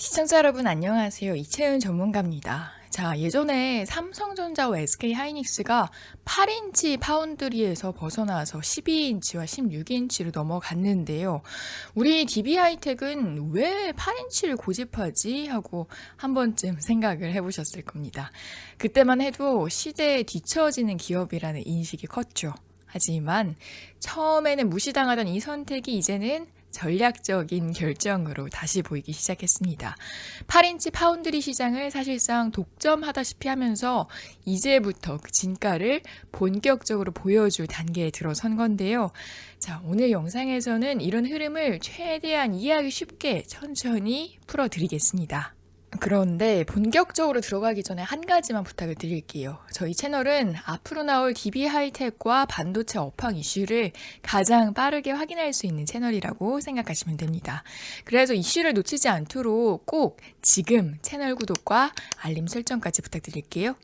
시청자 여러분 안녕하세요. 이채은 전문가입니다. 자, 예전에 삼성전자와 SK하이닉스가 8인치 파운드리에서 벗어나서 12인치와 16인치로 넘어갔는데요. 우리 DB하이텍은 왜 8인치를 고집하지? 하고 한 번쯤 생각을 해보셨을 겁니다. 그때만 해도 시대에 뒤처지는 기업이라는 인식이 컸죠. 하지만 처음에는 무시당하던 이 선택이 이제는 전략적인 결정으로 다시 보이기 시작했습니다. 8인치 파운드리 시장을 사실상 독점하다시피 하면서 이제부터 그 진가를 본격적으로 보여줄 단계에 들어선 건데요. 자, 오늘 영상에서는 이런 흐름을 최대한 이해하기 쉽게 천천히 풀어드리겠습니다. 그런데 본격적으로 들어가기 전에 한 가지만 부탁을 드릴게요. 저희 채널은 앞으로 나올 DB하이텍과 반도체 업황 이슈를 가장 빠르게 확인할 수 있는 채널이라고 생각하시면 됩니다. 그래서 이슈를 놓치지 않도록 꼭 지금 채널 구독과 알림 설정까지 부탁드릴게요.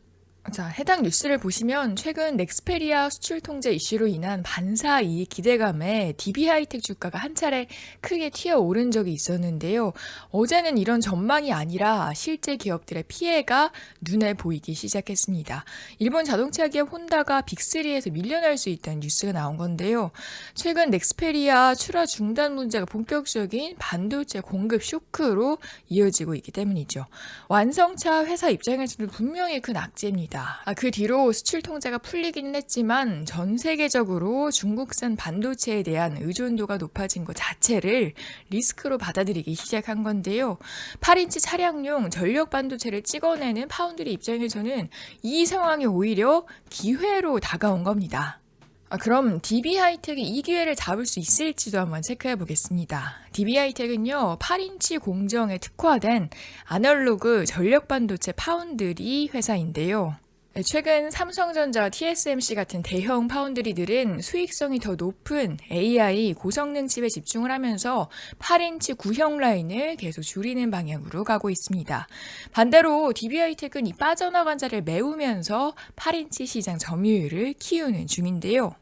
자, 해당 뉴스를 보시면 최근 넥스페리아 수출 통제 이슈로 인한 반사 이익 기대감에 DB하이텍 주가가 한 차례 크게 튀어오른 적이 있었는데요. 어제는 이런 전망이 아니라 실제 기업들의 피해가 눈에 보이기 시작했습니다. 일본 자동차 기업 혼다가 빅3에서 밀려날 수 있다는 뉴스가 나온 건데요. 최근 넥스페리아 출하 중단 문제가 본격적인 반도체 공급 쇼크로 이어지고 있기 때문이죠. 완성차 회사 입장에서는 분명히 큰 악재입니다. 그 뒤로 수출 통제가 풀리기는 했지만 전 세계적으로 중국산 반도체에 대한 의존도가 높아진 것 자체를 리스크로 받아들이기 시작한 건데요. 8인치 차량용 전력 반도체를 찍어내는 파운드리 입장에서는 이 상황이 오히려 기회로 다가온 겁니다. 그럼 DB하이텍이 이 기회를 잡을 수 있을지도 한번 체크해 보겠습니다. DB하이텍은요, 8인치 공정에 특화된 아날로그 전력 반도체 파운드리 회사인데요. 최근 삼성전자, TSMC 같은 대형 파운드리들은 수익성이 더 높은 AI 고성능 칩에 집중을 하면서 8인치 구형 라인을 계속 줄이는 방향으로 가고 있습니다. 반대로 DB하이텍은 이 빠져나간 자를 메우면서 8인치 시장 점유율을 키우는 중인데요.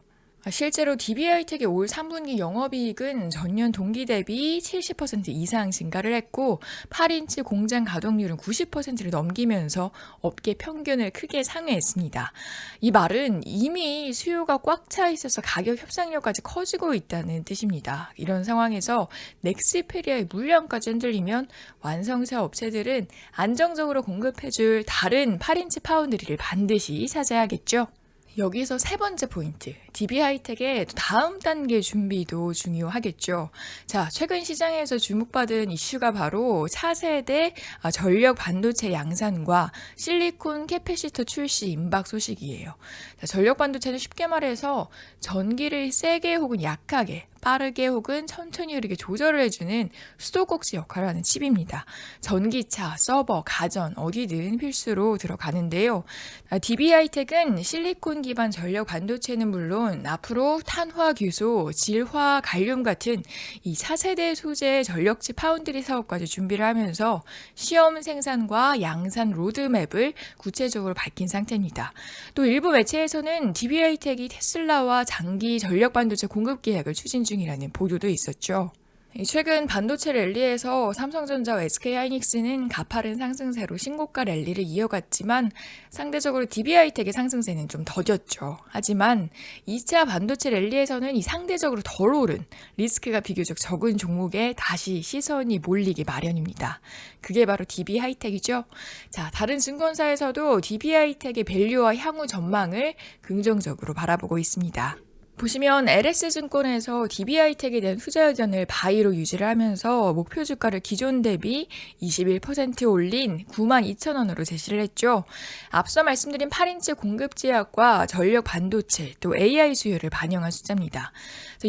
실제로 DB하이텍의 올 3분기 영업이익은 전년 동기 대비 70% 이상 증가를 했고 8인치 공장 가동률은 90%를 넘기면서 업계 평균을 크게 상회했습니다. 이 말은 이미 수요가 꽉 차 있어서 가격 협상력까지 커지고 있다는 뜻입니다. 이런 상황에서 넥스페리아의 물량까지 흔들리면 완성차 업체들은 안정적으로 공급해줄 다른 8인치 파운드리를 반드시 찾아야겠죠. 여기서 세 번째 포인트, DB하이텍의 다음 단계 준비도 중요하겠죠. 자, 최근 시장에서 주목받은 이슈가 바로 차세대 전력 반도체 양산과 실리콘 캐패시터 출시 임박 소식이에요. 자, 전력 반도체는 쉽게 말해서 전기를 세게 혹은 약하게, 빠르게 혹은 천천히 흐르게 조절을 해주는 수도꼭지 역할을 하는 칩입니다. 전기차, 서버, 가전 어디든 필수로 들어가는데요. DB하이텍은 실리콘 기반 전력 반도체는 물론 앞으로 탄화 규소, 질화, 갈륨 같은 이 차세대 소재 전력치 파운드리 사업까지 준비를 하면서 시험 생산과 양산 로드맵을 구체적으로 밝힌 상태입니다. 또 일부 매체에서는 DB하이텍이 테슬라와 장기 전력 반도체 공급 계약을 추진 중이라는 보도도 있었죠. 최근 반도체 랠리에서 삼성전자와 SK하이닉스는 가파른 상승세로 신고가 랠리를 이어갔지만 상대적으로 DB하이텍의 상승세는 좀 더뎠죠. 하지만 2차 반도체 랠리에서는 이 상대적으로 덜 오른 리스크가 비교적 적은 종목에 다시 시선이 몰리기 마련입니다. 그게 바로 DB하이텍이죠. 자, 다른 증권사에서도 DB하이텍의 밸류와 향후 전망을 긍정적으로 바라보고 있습니다. 보시면 LS증권에서 DB하이텍에 대한 투자 의견을 바이로 유지를 하면서 목표 주가를 기존 대비 21% 올린 92,000원으로 제시를 했죠. 앞서 말씀드린 8인치 공급 제약과 전력 반도체 또 AI 수요를 반영한 숫자입니다.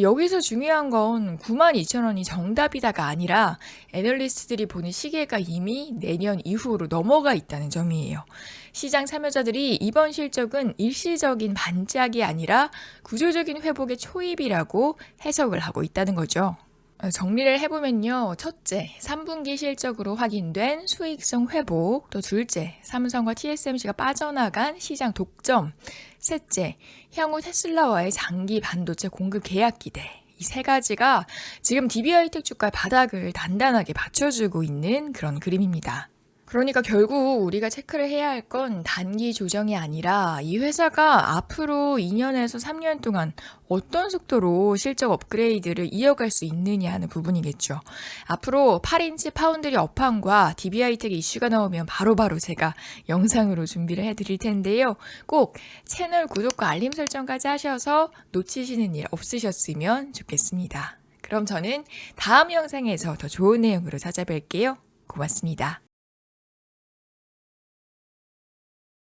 여기서 중요한 건 92,000원이 정답이다가 아니라 애널리스트들이 보는 시계가 이미 내년 이후로 넘어가 있다는 점이에요. 시장 참여자들이 이번 실적은 일시적인 반짝이 아니라 구조적인 회복의 초입이라고 해석을 하고 있다는 거죠. 정리를 해보면요. 첫째, 3분기 실적으로 확인된 수익성 회복, 또 둘째, 삼성과 TSMC가 빠져나간 시장 독점, 셋째, 향후 테슬라와의 장기 반도체 공급 계약 기대, 이 세 가지가 지금 DBI 텍 주가의 바닥을 단단하게 받쳐주고 있는 그런 그림입니다. 그러니까 결국 우리가 체크를 해야 할 건 단기 조정이 아니라 이 회사가 앞으로 2년에서 3년 동안 어떤 속도로 실적 업그레이드를 이어갈 수 있느냐 하는 부분이겠죠. 앞으로 8인치 파운드리 업황과 DBI-텍 이슈가 나오면 바로바로 제가 영상으로 준비를 해드릴 텐데요. 꼭 채널 구독과 알림 설정까지 하셔서 놓치시는 일 없으셨으면 좋겠습니다. 그럼 저는 다음 영상에서 더 좋은 내용으로 찾아뵐게요. 고맙습니다.